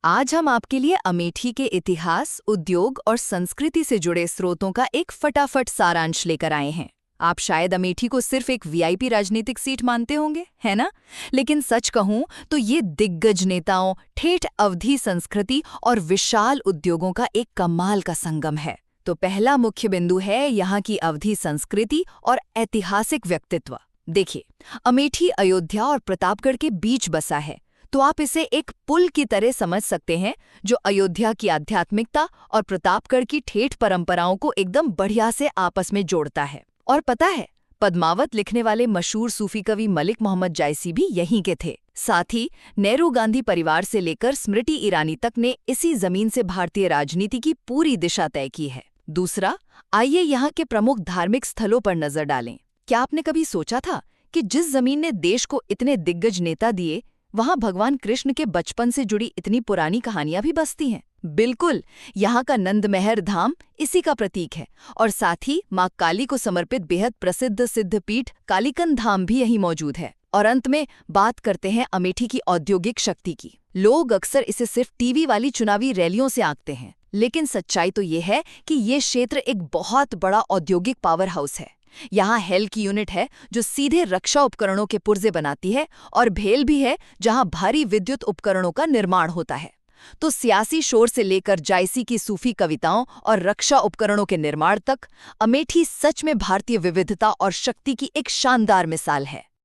आज हम आपके लिए अमेठी के इतिहास, उद्योग और संस्कृति से जुड़े स्रोतों का एक फटाफट सारांश लेकर आए हैं। आप शायद अमेठी को सिर्फ एक वीआईपी राजनीतिक सीट मानते होंगे, है ना? लेकिन सच कहूं तो ये दिग्गज नेताओं, ठेठ अवधी संस्कृति और विशाल उद्योगों का एक कमाल का संगम है। तो पहला मुख्य बिंदु है यहाँ की अवधी संस्कृति और ऐतिहासिक व्यक्तित्व। देखिए, अमेठी अयोध्या और प्रतापगढ़ के बीच बसा है, तो आप इसे एक पुल की तरह समझ सकते हैं जो अयोध्या की आध्यात्मिकता और प्रतापगढ़ की ठेठ परंपराओं को एकदम बढ़िया से आपस में जोड़ता है। और पता है, पद्मावत लिखने वाले मशहूर सूफी कवि मलिक मोहम्मद जायसी भी यहीं के थे। साथ ही नेहरू गांधी परिवार से लेकर स्मृति ईरानी तक ने इसी जमीन से भारतीय राजनीति की पूरी दिशा तय की है। दूसरा, आइए यहाँ के प्रमुख धार्मिक स्थलों पर नजर डालें। क्या आपने कभी सोचा था कि जिस जमीन ने देश को इतने दिग्गज नेता दिए, वहां भगवान कृष्ण के बचपन से जुड़ी इतनी पुरानी कहानियां भी बसती हैं? बिल्कुल, यहाँ का नंदमहर धाम इसी का प्रतीक है। और साथ ही माँ काली को समर्पित बेहद प्रसिद्ध सिद्धपीठ कालीकंद धाम भी यहीं मौजूद है। और अंत में बात करते हैं अमेठी की औद्योगिक शक्ति की। लोग अक्सर इसे सिर्फ टीवी वाली चुनावी रैलियों से आंकते हैं, लेकिन सच्चाई तो ये है कि ये क्षेत्र एक बहुत बड़ा औद्योगिक पावर हाउस है। यहाँ हेल की यूनिट है जो सीधे रक्षा उपकरणों के पुर्जे बनाती है, और भेल भी है जहाँ भारी विद्युत उपकरणों का निर्माण होता है। तो सियासी शोर से लेकर जायसी की सूफी कविताओं और रक्षा उपकरणों के निर्माण तक, अमेठी सच में भारतीय विविधता और शक्ति की एक शानदार मिसाल है।